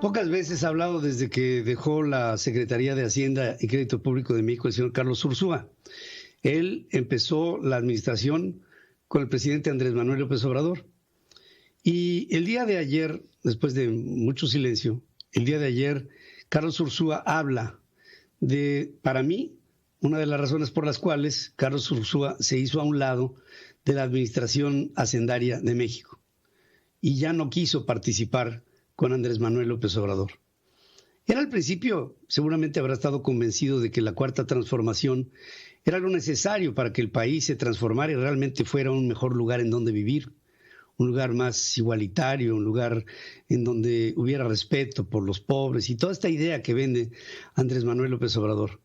Pocas veces ha hablado desde que dejó la Secretaría de Hacienda y Crédito Público de México el señor Carlos Ursúa. Él empezó la administración con el presidente Andrés Manuel López Obrador. Y el día de ayer, después de mucho silencio, el día de ayer, Carlos Ursúa habla de, para mí, una de las razones por las cuales Carlos Ursúa se hizo a un lado de la administración hacendaria de México y ya no quiso participar con Andrés Manuel López Obrador. Él al principio seguramente habrá estado convencido de que la Cuarta Transformación era lo necesario para que el país se transformara y realmente fuera un mejor lugar en donde vivir, un lugar más igualitario, un lugar en donde hubiera respeto por los pobres y toda esta idea que vende Andrés Manuel López Obrador.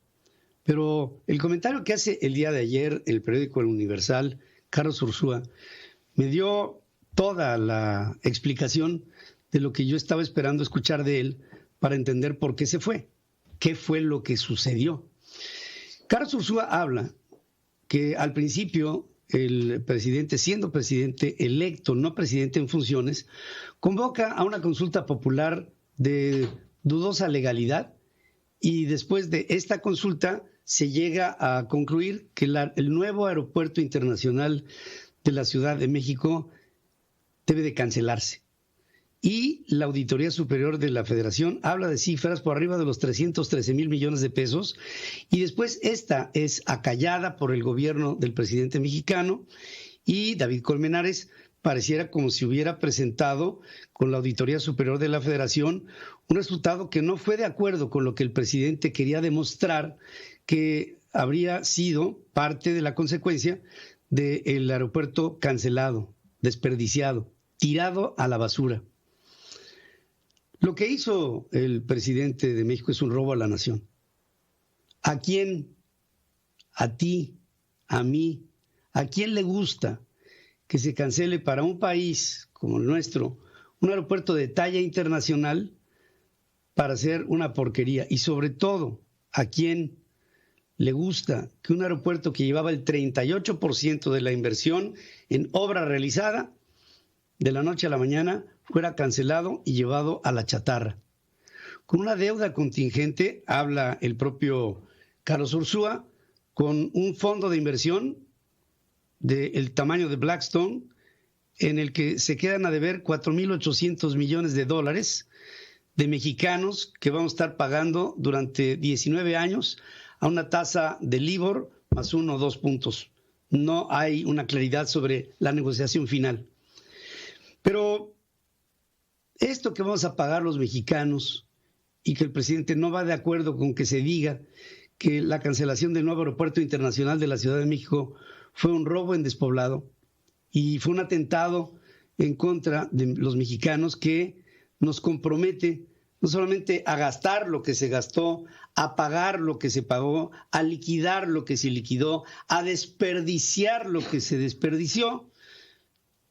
Pero el comentario que hace el día de ayer en el periódico El Universal, Carlos Ursúa, me dio toda la explicación de lo que yo estaba esperando escuchar de él para entender por qué se fue, qué fue lo que sucedió. Carlos Ursúa habla que al principio el presidente, siendo presidente electo, no presidente en funciones, convoca a una consulta popular de dudosa legalidad y después de esta consulta se llega a concluir que el nuevo aeropuerto internacional de la Ciudad de México debe de cancelarse. Y la Auditoría Superior de la Federación habla de cifras por arriba de los 313,000 millones de pesos y después esta es acallada por el gobierno del presidente mexicano y David Colmenares pareciera como si hubiera presentado con la Auditoría Superior de la Federación un resultado que no fue de acuerdo con lo que el presidente quería demostrar que habría sido parte de la consecuencia del aeropuerto cancelado, desperdiciado, tirado a la basura. Lo que hizo el presidente de México es un robo a la nación. ¿A quién? A ti, a mí. ¿A quién le gusta que se cancele para un país como el nuestro un aeropuerto de talla internacional para hacer una porquería? Y sobre todo, ¿a quién le gusta que un aeropuerto que llevaba el 38% de la inversión en obra realizada, de la noche a la mañana fuera cancelado y llevado a la chatarra? Con una deuda contingente, habla el propio Carlos Ursúa, con un fondo de inversión del tamaño de Blackstone, en el que se quedan a deber 4,800 millones de dólares de mexicanos que vamos a estar pagando durante 19 años a una tasa de LIBOR más 1 o 2 puntos. No hay una claridad sobre la negociación final. Pero esto que vamos a pagar los mexicanos y que el presidente no va de acuerdo con que se diga que la cancelación del nuevo aeropuerto internacional de la Ciudad de México fue un robo en despoblado y fue un atentado en contra de los mexicanos que nos compromete no solamente a gastar lo que se gastó, a pagar lo que se pagó, a liquidar lo que se liquidó, a desperdiciar lo que se desperdició.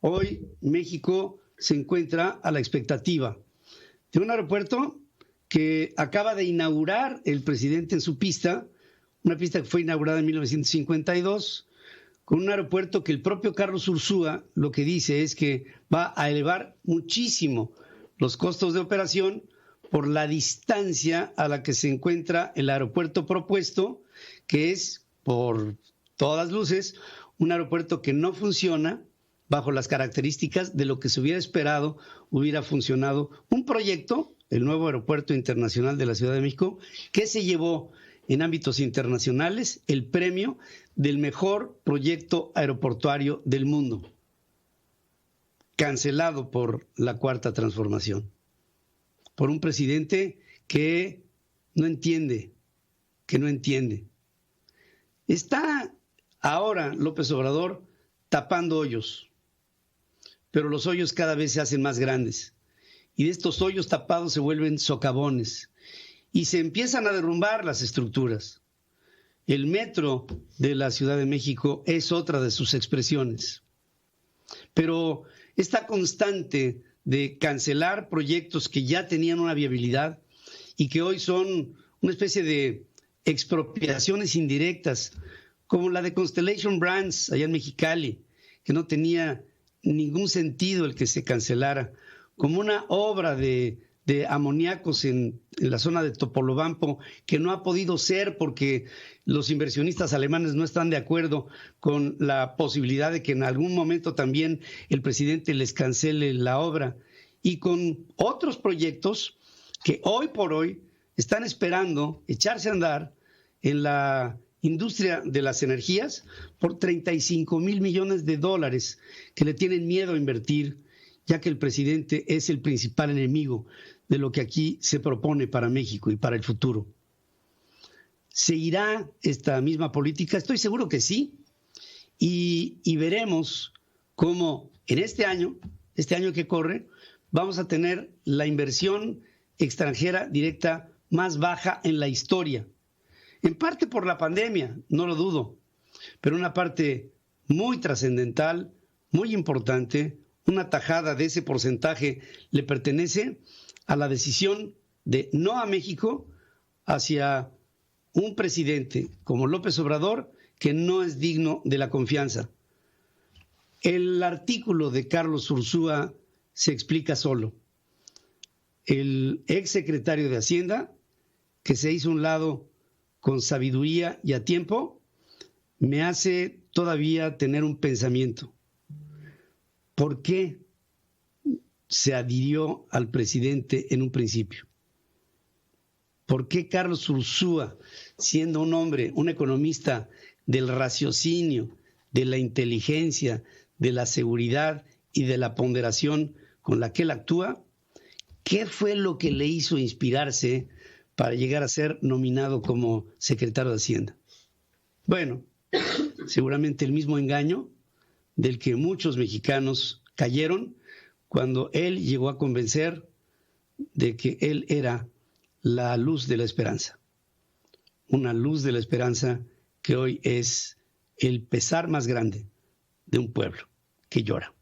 Hoy México se encuentra a la expectativa de un aeropuerto que acaba de inaugurar el presidente en su pista, una pista que fue inaugurada en 1952, con un aeropuerto que el propio Carlos Ursúa lo que dice es que va a elevar muchísimo los costos de operación por la distancia a la que se encuentra el aeropuerto propuesto, que es, por todas luces, un aeropuerto que no funciona bajo las características de lo que se hubiera esperado hubiera funcionado un proyecto, el nuevo Aeropuerto Internacional de la Ciudad de México, que se llevó en ámbitos internacionales el premio del mejor proyecto aeroportuario del mundo, cancelado por la Cuarta Transformación, por un presidente que no entiende. Está ahora López Obrador tapando hoyos, pero los hoyos cada vez se hacen más grandes y de estos hoyos tapados se vuelven socavones y se empiezan a derrumbar las estructuras. El metro de la Ciudad de México es otra de sus expresiones. Pero esta constante de cancelar proyectos que ya tenían una viabilidad y que hoy son una especie de expropiaciones indirectas, como la de Constellation Brands allá en Mexicali, que no tenía ningún sentido el que se cancelara, como una obra de de amoníacos en la zona de Topolobampo, que no ha podido ser porque los inversionistas alemanes no están de acuerdo con la posibilidad de que en algún momento también el presidente les cancele la obra, y con otros proyectos que hoy por hoy están esperando echarse a andar en la industria de las energías por 35,000 millones de dólares, que le tienen miedo a invertir, ya que el presidente es el principal enemigo de lo que aquí se propone para México y para el futuro. ¿Seguirá esta misma política? Estoy seguro que sí, y veremos cómo en este año que corre, vamos a tener la inversión extranjera directa más baja en la historia. En parte por la pandemia, no lo dudo, pero una parte muy trascendental, muy importante, una tajada de ese porcentaje le pertenece a la decisión de no a México hacia un presidente como López Obrador, que no es digno de la confianza. El artículo de Carlos Ursúa se explica solo. El exsecretario de Hacienda, que se hizo a un lado con sabiduría y a tiempo, me hace todavía tener un pensamiento. ¿Por qué se adhirió al presidente en un principio? ¿Por qué Carlos Ursúa, siendo un hombre, un economista del raciocinio, de la inteligencia, de la seguridad y de la ponderación con la que él actúa, qué fue lo que le hizo inspirarse para llegar a ser nominado como secretario de Hacienda? Bueno, seguramente el mismo engaño del que muchos mexicanos cayeron cuando él llegó a convencer de que él era la luz de la esperanza. Una luz de la esperanza que hoy es el pesar más grande de un pueblo que llora.